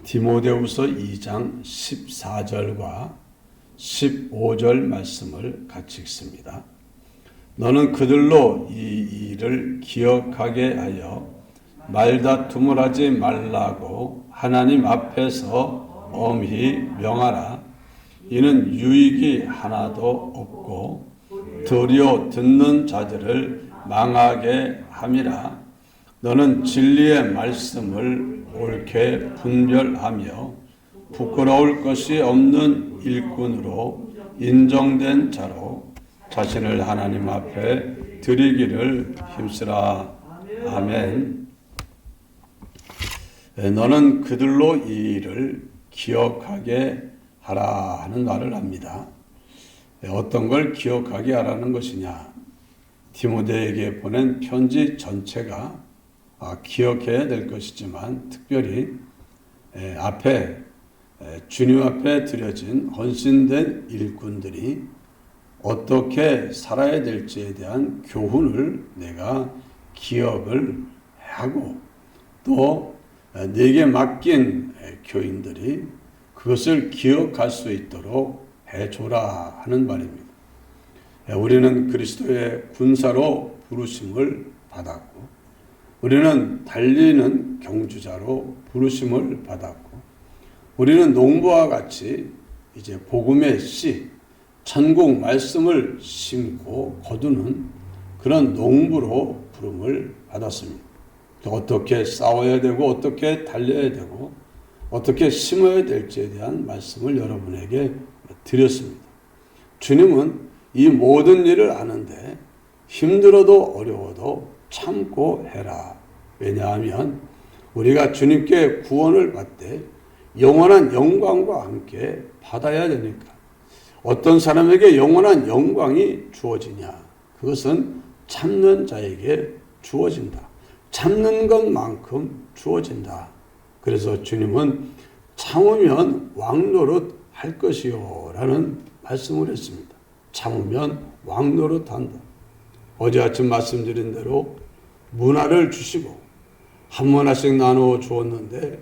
디모데후서 2장 14절과 15절 말씀을 같이 읽습니다. 너는 그들로 이 일을 기억하게 하여 말다툼을 하지 말라고 하나님 앞에서 엄히 명하라. 이는 유익이 하나도 없고 도리어 듣는 자들을 망하게 함이라. 너는 진리의 말씀을 옳게 분별하며 부끄러울 것이 없는 일꾼으로 인정된 자로 자신을 하나님 앞에 드리기를 힘쓰라. 아멘. 너는 그들로 이 일을 기억하게 하라 하는 말을 합니다. 어떤 걸 기억하게 하라는 것이냐? 디모데에게 보낸 편지 전체가 기억해야 될 것이지만 특별히 앞에 주님 앞에 드려진 헌신된 일꾼들이 어떻게 살아야 될지에 대한 교훈을 내가 기억을 하고 또 내게 맡긴 교인들이 그것을 기억할 수 있도록 해줘라 하는 말입니다. 우리는 그리스도의 군사로 부르심을 받았고 우리는 달리는 경주자로 부르심을 받았고 우리는 농부와 같이 이제 복음의 씨, 천국 말씀을 심고 거두는 그런 농부로 부름을 받았습니다. 어떻게 싸워야 되고 어떻게 달려야 되고 어떻게 심어야 될지에 대한 말씀을 여러분에게 드렸습니다. 주님은 이 모든 일을 아는데 힘들어도 어려워도 참고 해라. 왜냐하면 우리가 주님께 구원을 받되 영원한 영광과 함께 받아야 되니까. 어떤 사람에게 영원한 영광이 주어지냐? 그것은 참는 자에게 주어진다. 참는 것만큼 주어진다. 그래서 주님은 참으면 왕노릇 할 것이요 라는 말씀을 했습니다. 참으면 왕노릇 한다. 어제 아침 말씀드린 대로 문화를 주시고 한 문화씩 나누어 주었는데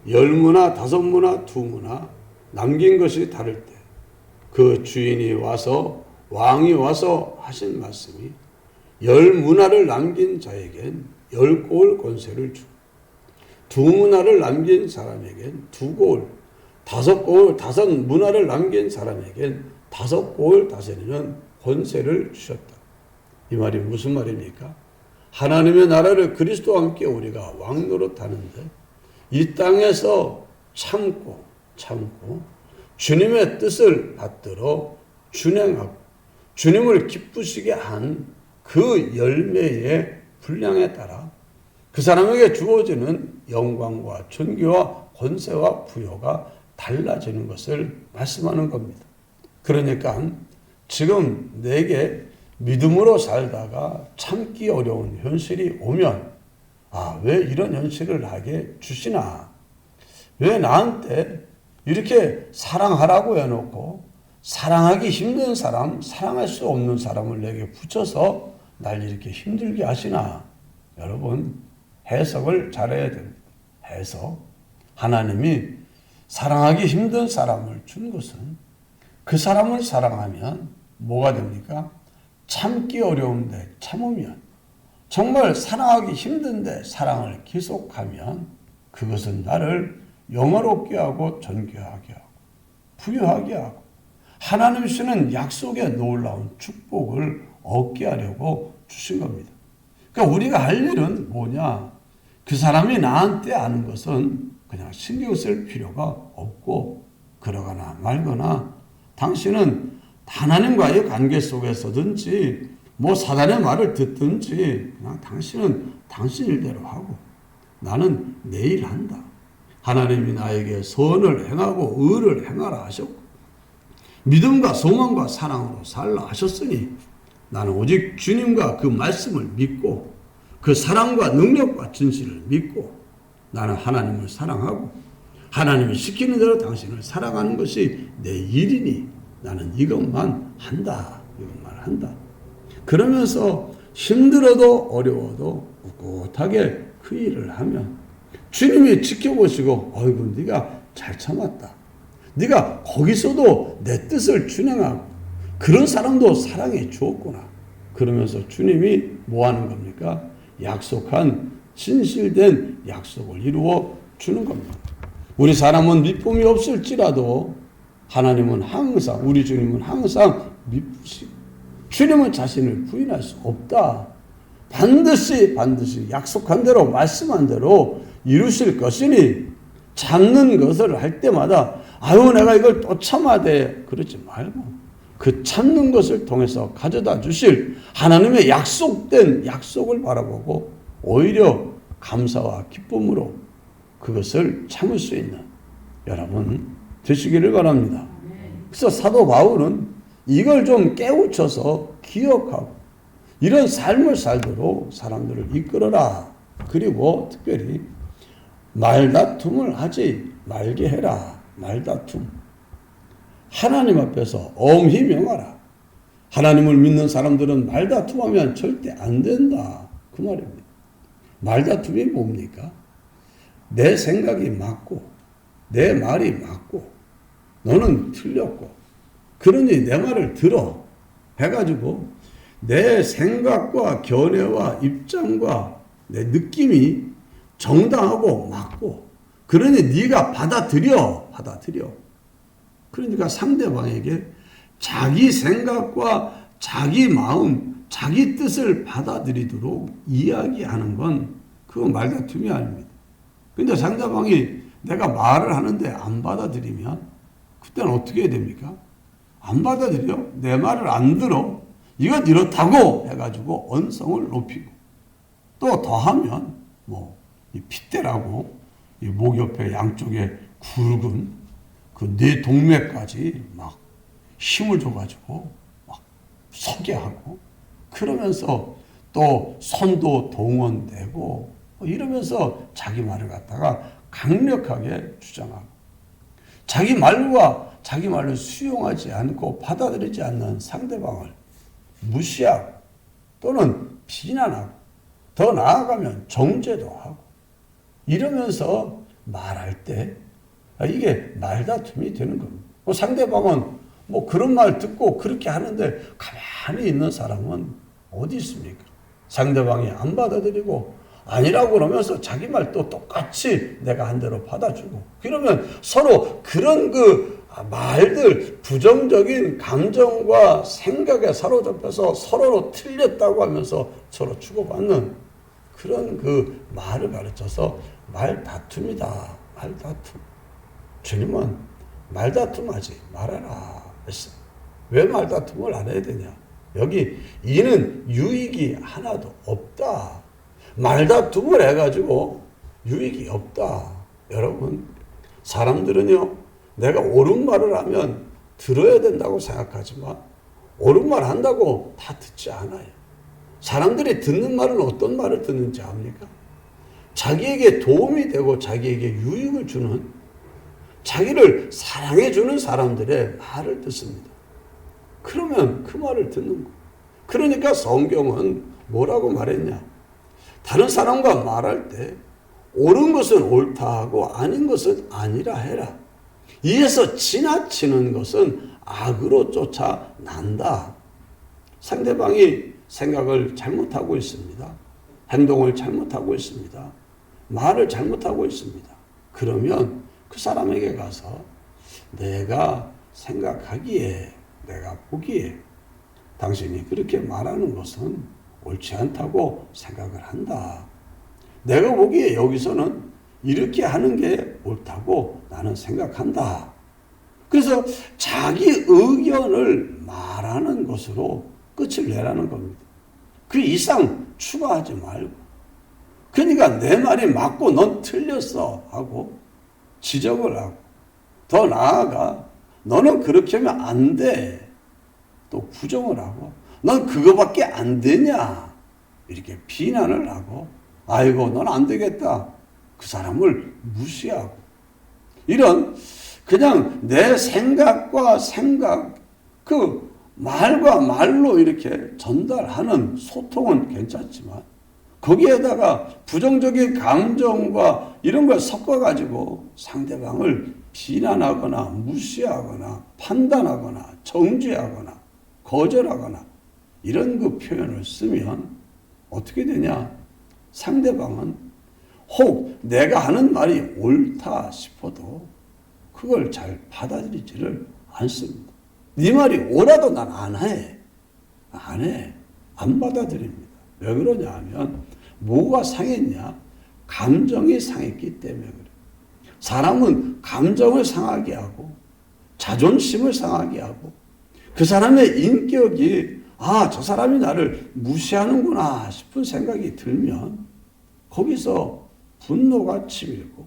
10문화, 5문화, 2문화 남긴 것이 다를 때 그 주인이 와서 왕이 와서 하신 말씀이 10문화를 남긴 자에겐 10고을 권세를 주고 2문화를 남긴 사람에겐 2고을, 5고을, 5문화를 남긴 사람에겐 5고을 다스리는 권세를 주셨다. 이 말이 무슨 말입니까? 하나님의 나라를 그리스도와 함께 우리가 왕노릇하는데 이 땅에서 참고 주님의 뜻을 받들어 준행하고 주님을 기쁘시게 한 그 열매의 분량에 따라 그 사람에게 주어지는 영광과 존귀와 권세와 부여가 달라지는 것을 말씀하는 겁니다. 그러니까 지금 내게 믿음으로 살다가 참기 어려운 현실이 오면 왜 이런 현실을 나에게 주시나? 왜 나한테 이렇게 사랑하라고 해놓고 사랑하기 힘든 사람, 사랑할 수 없는 사람을 내게 붙여서 날 이렇게 힘들게 하시나? 여러분 해석을 잘해야 됩니다. 해석. 하나님이 사랑하기 힘든 사람을 준 것은 그 사람을 사랑하면 뭐가 됩니까? 참기 어려운데 참으면 정말 사랑하기 힘든데 사랑을 계속하면 그것은 나를 영화롭게 하고 존귀하게 하고 부유하게 하고 하나님 주시는 약속의 놀라운 축복을 얻게 하려고 주신 겁니다. 그러니까 우리가 할 일은 뭐냐? 그 사람이 나한테 아는 것은 그냥 신경 쓸 필요가 없고 그러거나 말거나 당신은 하나님과의 관계 속에서든지 사단의 말을 듣든지 그냥 당신은 당신 일대로 하고 나는 내 일 한다. 하나님이 나에게 선을 행하고 의를 행하라 하셨고 믿음과 소망과 사랑으로 살라 하셨으니 나는 오직 주님과 그 말씀을 믿고 그 사랑과 능력과 진실을 믿고 나는 하나님을 사랑하고 하나님이 시키는 대로 당신을 사랑하는 것이 내 일이니 나는 이것만 한다. 그러면서 힘들어도 어려워도 꿋꿋하게 그 일을 하면 주님이 지켜보시고 어이구 네가 잘 참았다. 네가 거기서도 내 뜻을 준행하고 그런 사람도 사랑해 주었구나. 그러면서 주님이 뭐 하는 겁니까? 약속한 진실된 약속을 이루어 주는 겁니다. 우리 사람은 미품이 없을지라도 하나님은 항상 우리 주님은 항상 미쁘시고 주님은 자신을 부인할 수 없다. 반드시 약속한 대로 말씀한 대로 이루실 것이니 참는 것을 할 때마다 아유 내가 이걸 또 참아야 돼 그러지 말고 그 참는 것을 통해서 가져다 주실 하나님의 약속된 약속을 바라보고 오히려 감사와 기쁨으로 그것을 참을 수 있는 여러분 되시기를 바랍니다. 그래서 사도 바울은 이걸 좀 깨우쳐서 기억하고 이런 삶을 살도록 사람들을 이끌어라. 그리고 특별히 말다툼을 하지 말게 해라. 말다툼. 하나님 앞에서 엄히 명하라. 하나님을 믿는 사람들은 말다툼하면 절대 안 된다. 그 말입니다. 말다툼이 뭡니까? 내 생각이 맞고 내 말이 맞고 너는 틀렸고 그러니 내 말을 들어 해가지고 내 생각과 견해와 입장과 내 느낌이 정당하고 맞고 그러니 네가 받아들여. 그러니까 상대방에게 자기 생각과 자기 마음, 자기 뜻을 받아들이도록 이야기하는 건 그건 말다툼이 아닙니다. 근데 상대방이 내가 말을 하는데 안 받아들이면 그때는 어떻게 해야 됩니까? 안 받아들여? 내 말을 안 들어? 이건 이렇다고 해가지고 언성을 높이고 또 더하면 이 핏대라고 이 목 옆에 양쪽에 굵은 그 뇌 동맥까지 막 힘을 줘가지고 막 서게 하고 그러면서 또 손도 동원되고 이러면서 자기 말을 갖다가 강력하게 주장하고 자기 말과 자기 말을 수용하지 않고 받아들이지 않는 상대방을 무시하고 또는 비난하고 더 나아가면 정죄도 하고 이러면서 말할 때 이게 말다툼이 되는 겁니다. 상대방은 그런 말 듣고 그렇게 하는데 가만히 있는 사람은 어디 있습니까? 상대방이 안 받아들이고 아니라고 그러면서 자기 말도 똑같이 내가 한 대로 받아주고 그러면 서로 그런 말들 부정적인 감정과 생각에 사로잡혀서 서로로 틀렸다고 하면서 서로 주고받는 그런 말을 가르쳐서 말다툼이다. 말다툼. 주님은 말다툼하지 말아라 했어요. 왜 말다툼을 안 해야 되냐? 여기 이는 유익이 하나도 없다. 말다툼을 해가지고 유익이 없다. 여러분 사람들은요 내가 옳은 말을 하면 들어야 된다고 생각하지만 옳은 말 한다고 다 듣지 않아요. 사람들이 듣는 말은 어떤 말을 듣는지 압니까? 자기에게 도움이 되고 자기에게 유익을 주는 자기를 사랑해 주는 사람들의 말을 듣습니다. 그러면 그 말을 듣는 거예요. 그러니까 성경은 뭐라고 말했냐? 다른 사람과 말할 때 옳은 것은 옳다 하고 아닌 것은 아니라 해라. 이에서 지나치는 것은 악으로 쫓아난다. 상대방이 생각을 잘못하고 있습니다. 행동을 잘못하고 있습니다. 말을 잘못하고 있습니다. 그러면 그 사람에게 가서 내가 생각하기에 내가 보기에 당신이 그렇게 말하는 것은 옳지 않다고 생각을 한다. 내가 보기에 여기서는 이렇게 하는 게 옳다고 나는 생각한다. 그래서 자기 의견을 말하는 것으로 끝을 내라는 겁니다. 그 이상 추가하지 말고. 그러니까 내 말이 맞고 넌 틀렸어 하고 지적을 하고 더 나아가 너는 그렇게 하면 안 돼. 또 부정을 하고 넌 그거밖에 안 되냐 이렇게 비난을 하고 아이고 넌 안 되겠다 그 사람을 무시하고 이런 그냥 내 생각과 생각 그 말과 말로 이렇게 전달하는 소통은 괜찮지만 거기에다가 부정적인 감정과 이런 걸 섞어가지고 상대방을 비난하거나 무시하거나 판단하거나 정죄하거나 거절하거나 이런 그 표현을 쓰면 어떻게 되냐? 상대방은 혹 내가 하는 말이 옳다 싶어도 그걸 잘 받아들이지를 않습니다. 네 말이 옳아도 난 안 해. 안 해. 안 받아들입니다. 왜 그러냐 하면 뭐가 상했냐? 감정이 상했기 때문에 그래. 사람은 감정을 상하게 하고 자존심을 상하게 하고 그 사람의 인격이 저 사람이 나를 무시하는구나 싶은 생각이 들면 거기서 분노가 치밀고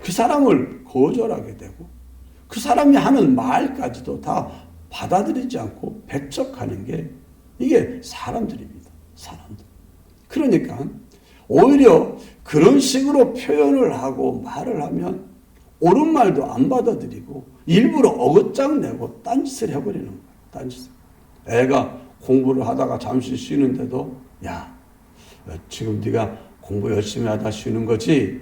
그 사람을 거절하게 되고 그 사람이 하는 말까지도 다 받아들이지 않고 배척하는 게 이게 사람들입니다. 사람들. 그러니까 오히려 그런 식으로 표현을 하고 말을 하면 옳은 말도 안 받아들이고 일부러 어긋장 내고 딴짓을 해버리는 거예요. 딴짓을. 애가 공부를 하다가 잠시 쉬는데도 야, 지금 네가 공부 열심히 하다 쉬는 거지?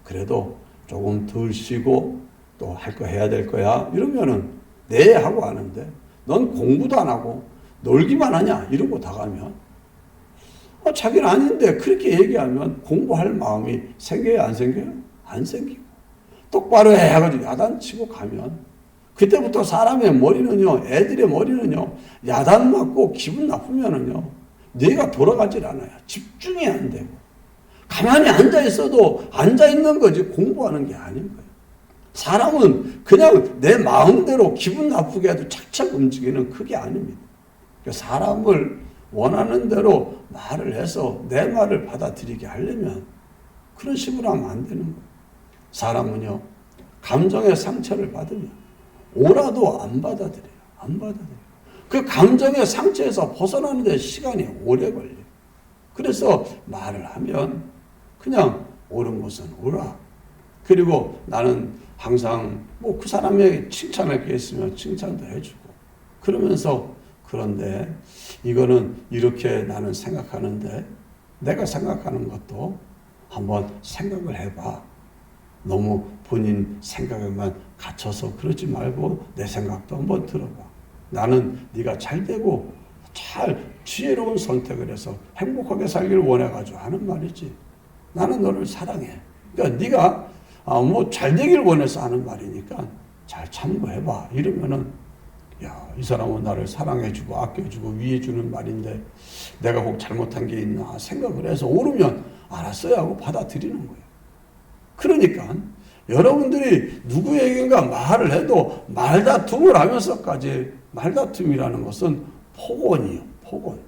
그래도 조금 덜 쉬고 또 할 거 해야 될 거야. 이러면은 네 하고 하는데 넌 공부도 안 하고 놀기만 하냐? 이러고 다가면 자기는 아닌데 그렇게 얘기하면 공부할 마음이 생겨요? 안 생겨요? 안 생기고 똑바로 해 해가지고 야단치고 가면 그때부터 사람의 머리는요, 애들의 머리는요, 야단 맞고 기분 나쁘면은요, 뇌가 돌아가질 않아요. 집중이 안 되고 가만히 앉아 있어도 앉아 있는 거지 공부하는 게 아닌 거예요. 사람은 그냥 내 마음대로 기분 나쁘게 해도 착착 움직이는 그게 아닙니다. 사람을 원하는 대로 말을 해서 내 말을 받아들이게 하려면 그런 식으로 하면 안 되는 거예요. 사람은요, 감정의 상처를 받으면 오라도 안 받아들여요. 안 받아들여요. 그 감정의 상처에서 벗어나는 데 시간이 오래 걸려요. 그래서 말을 하면 그냥 옳은 것은 옳아. 그리고 나는 항상 뭐 그 사람에게 칭찬할 게 있으면 칭찬도 해주고 그러면서 그런데 이거는 이렇게 나는 생각하는데 내가 생각하는 것도 한번 생각을 해봐. 너무 본인 생각에만 갇혀서 그러지 말고 내 생각도 한번 들어봐. 나는 네가 잘 되고 잘 지혜로운 선택을 해서 행복하게 살기를 원해가지고 하는 말이지. 나는 너를 사랑해. 그러니까 네가 뭐 잘 되길 원해서 하는 말이니까 잘 참고해봐. 이러면은 야, 이 사람은 나를 사랑해주고 아껴주고 위해주는 말인데 내가 꼭 잘못한 게 있나 생각을 해서 오르면 알았어요 하고 받아들이는 거예요. 그러니까 여러분들이 누구에게인가 말을 해도 말다툼을 하면서까지 말다툼이라는 것은 폭언이에요. 폭언.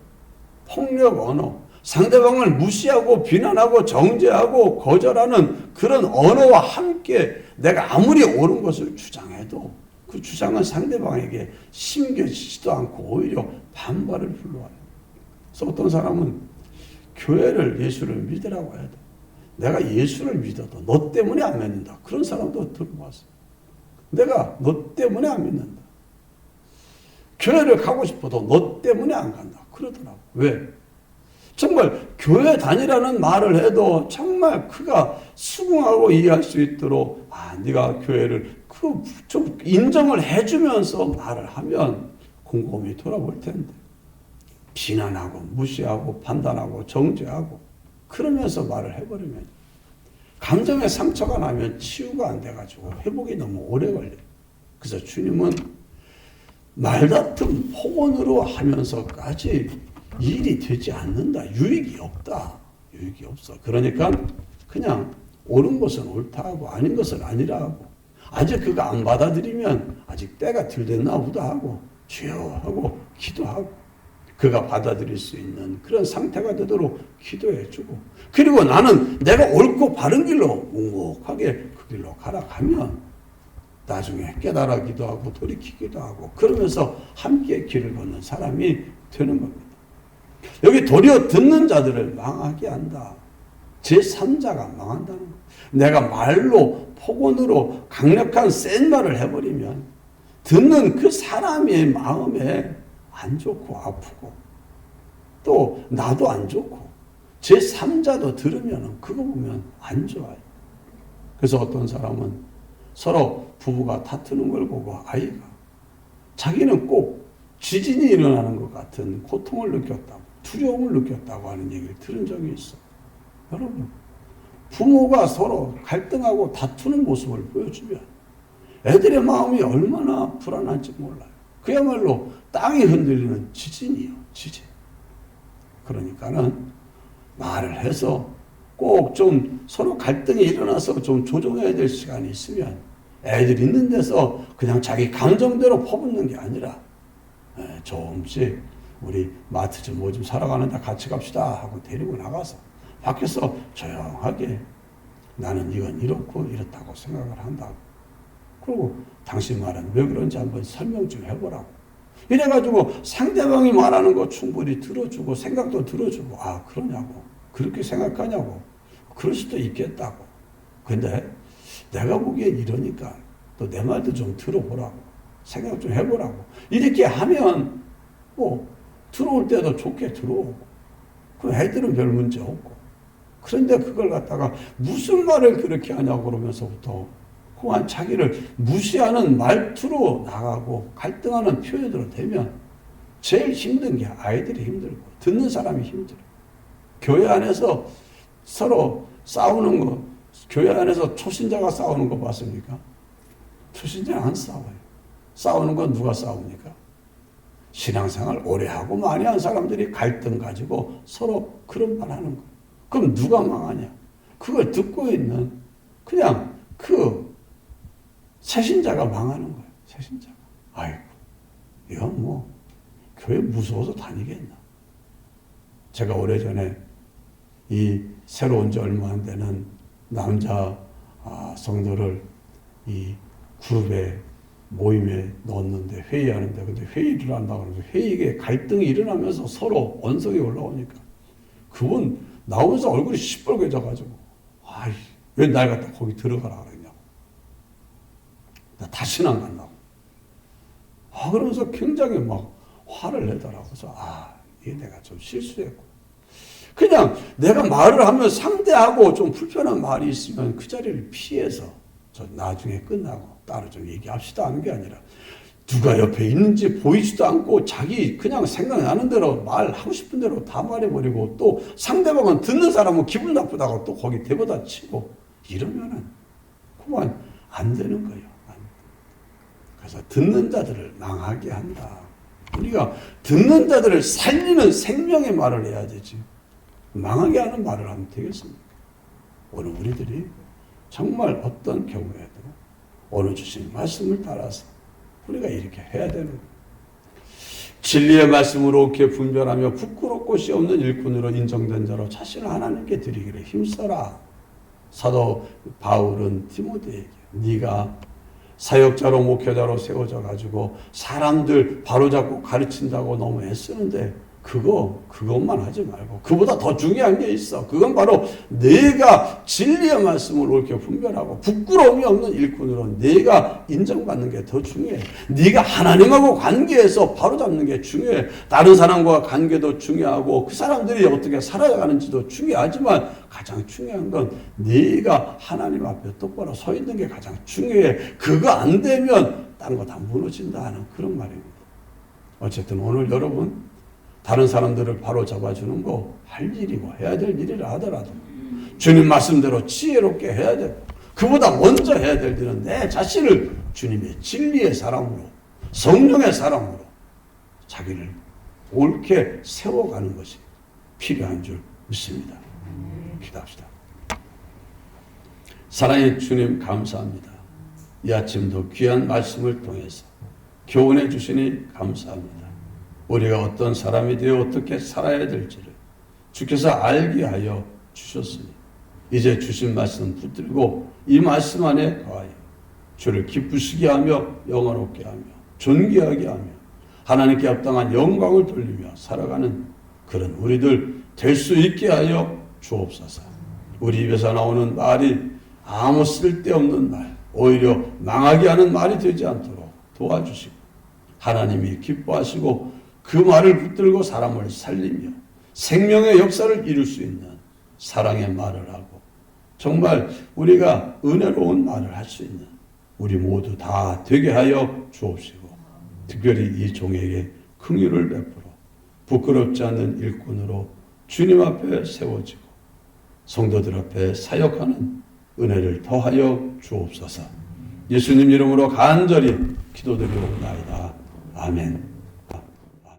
폭력 언어. 상대방을 무시하고 비난하고 정죄하고 거절하는 그런 언어와 함께 내가 아무리 옳은 것을 주장해도 그 주장은 상대방에게 심겨지지도 않고 오히려 반발을 불러와요. 그래서 어떤 사람은 교회를 예수를 믿으라고 해도 내가 예수를 믿어도 너 때문에 안 믿는다. 그런 사람도 들어봤어요. 내가 너 때문에 안 믿는다. 교회를 가고 싶어도 너 때문에 안 간다. 그러더라고. 왜? 정말 교회 다니라는 말을 해도 정말 그가 수긍하고 이해할 수 있도록 네가 교회를 좀 인정을 해주면서 말을 하면 곰곰이 돌아볼 텐데 비난하고 무시하고 판단하고 정죄하고 그러면서 말을 해버리면 감정의 상처가 나면 치유가 안 돼가지고 회복이 너무 오래 걸려요. 그래서 주님은 말다툼 폭언으로 하면서까지 일이 되지 않는다. 유익이 없다. 유익이 없어. 그러니까 그냥 옳은 것은 옳다 하고 아닌 것은 아니라 하고 아직 그거 안 받아들이면 아직 때가 덜 됐나 보다 하고 주여 하고 기도하고 그가 받아들일 수 있는 그런 상태가 되도록 기도해주고 그리고 나는 내가 옳고 바른 길로 묵묵하게 그 길로 가라가면 나중에 깨달아기도 하고 돌이키기도 하고 그러면서 함께 길을 걷는 사람이 되는 겁니다. 여기 도리어 듣는 자들을 망하게 한다. 제3자가 망한다는 거예요. 내가 말로 폭언으로 강력한 센 말을 해버리면 듣는 그 사람의 마음에 안 좋고 아프고 또 나도 안 좋고 제3자도 들으면 그거 보면 안 좋아요. 그래서 어떤 사람은 서로 부부가 다투는 걸 보고 아이가 자기는 꼭 지진이 일어나는 것 같은 고통을 느꼈다고, 두려움을 느꼈다고 하는 얘기를 들은 적이 있어요. 여러분, 부모가 서로 갈등하고 다투는 모습을 보여주면 애들의 마음이 얼마나 불안한지 몰라요. 그야말로 땅이 흔들리는 지진이요, 지진. 그러니까는 말을 해서 꼭 좀 서로 갈등이 일어나서 좀 조정해야 될 시간이 있으면 애들 있는 데서 그냥 자기 감정대로 퍼붓는 게 아니라 조금씩 우리 마트 좀 뭐 좀 사러 가는데 같이 갑시다 하고 데리고 나가서 밖에서 조용하게 나는 이건 이렇고 이렇다고 생각을 한다고. 그리고 당신 말은 왜 그런지 한번 설명 좀 해보라고. 이래가지고 상대방이 말하는 거 충분히 들어주고 생각도 들어주고 아 그러냐고 그렇게 생각하냐고 그럴 수도 있겠다고. 근데 내가 보기엔 이러니까 또 내 말도 좀 들어보라고 생각 좀 해보라고. 이렇게 하면 뭐 들어올 때도 좋게 들어오고 그 애들은 별 문제 없고. 그런데 그걸 갖다가 무슨 말을 그렇게 하냐고 그러면서부터 그만 자기를 무시하는 말투로 나가고 갈등하는 표현으로 되면 제일 힘든 게 아이들이 힘들고 듣는 사람이 힘들어. 교회 안에서 서로 싸우는 거, 교회 안에서 초신자가 싸우는 거 봤습니까? 초신자는 안 싸워요. 싸우는 건 누가 싸웁니까? 신앙생활 오래 하고 많이 한 사람들이 갈등 가지고 서로 그런 말 하는 거. 그럼 누가 망하냐? 그걸 듣고 있는 그냥 그 새신자가 망하는 거예요. 새신자가. 아이고, 이건 뭐 교회 무서워서 다니겠나. 제가 오래전에 이 새로 온 지 얼마 안 되는 남자 성도를 이 그룹에 모임에 넣었는데 회의하는데 근데 회의를 한다고 그러면서 회의에 갈등이 일어나면서 서로 언성이 올라오니까 그분 나오면서 얼굴이 시뻘개져가지고 아이 왜 날 갖다 거기 들어가라 그러냐고. 나 다시는 안 간다고. 그러면서 굉장히 막 화를 내더라고. 그래서 이게 내가 좀 실수했고. 그냥 내가 말을 하면 상대하고 좀 불편한 말이 있으면 그 자리를 피해서 저 나중에 끝나고 따로 좀 얘기합시다 하는 게 아니라 누가 옆에 있는지 보이지도 않고 자기 그냥 생각나는 대로 말하고 싶은 대로 다 말해버리고 또 상대방은 듣는 사람은 기분 나쁘다고 또 거기 대보다 치고 이러면은 그만 안 되는 거예요. 그래서 듣는 자들을 망하게 한다. 우리가 듣는 자들을 살리는 생명의 말을 해야 되지. 망하게 하는 말을 하면 되겠습니까? 오늘 우리들이 정말 어떤 경우에도 오늘 주신 말씀을 따라서 우리가 이렇게 해야 되는 거예요. 진리의 말씀으로 옳게 분별하며 부끄러울 곳이 없는 일꾼으로 인정된 자로 자신을 하나님께 드리기를 힘써라. 사도 바울은 디모데에게 네가 사역자로 목회자로 세워져 가지고 사람들 바로잡고 가르친다고 너무 애쓰는데 그것만 하지 말고 그보다 더 중요한 게 있어. 그건 바로 내가 진리의 말씀을 옳게 분별하고 부끄러움이 없는 일꾼으로 내가 인정받는 게 더 중요해. 네가 하나님하고 관계에서 바로잡는 게 중요해. 다른 사람과 관계도 중요하고 그 사람들이 어떻게 살아가는지도 중요하지만 가장 중요한 건 네가 하나님 앞에 똑바로 서 있는 게 가장 중요해. 그거 안 되면 딴 거 다 무너진다 하는 그런 말입니다. 어쨌든 오늘 여러분 다른 사람들을 바로 잡아주는 거 할 일이고 해야 될 일이라 하더라도 주님 말씀대로 지혜롭게 해야 되고 그보다 먼저 해야 될 일은 내 자신을 주님의 진리의 사람으로 성령의 사람으로 자기를 옳게 세워가는 것이 필요한 줄 믿습니다. 기도합시다. 사랑의 주님 감사합니다. 이 아침도 귀한 말씀을 통해서 교훈해 주시니 감사합니다. 우리가 어떤 사람이 되어 어떻게 살아야 될지를 주께서 알게 하여 주셨으니 이제 주신 말씀 붙들고 이 말씀 안에 거하여 주를 기쁘시게 하며 영화롭게 하며 존귀하게 하며 하나님께 합당한 영광을 돌리며 살아가는 그런 우리들 될 수 있게 하여 주옵소서. 우리 입에서 나오는 말이 아무 쓸데없는 말, 오히려 망하게 하는 말이 되지 않도록 도와주시고 하나님이 기뻐하시고 그 말을 붙들고 사람을 살리며 생명의 역사를 이룰 수 있는 사랑의 말을 하고 정말 우리가 은혜로운 말을 할 수 있는 우리 모두 다 되게 하여 주옵시고 특별히 이 종에게 긍휼을 베풀어 부끄럽지 않는 일꾼으로 주님 앞에 세워지고 성도들 앞에 사역하는 은혜를 더하여 주옵소서. 예수님 이름으로 간절히 기도드리옵나이다. 아멘.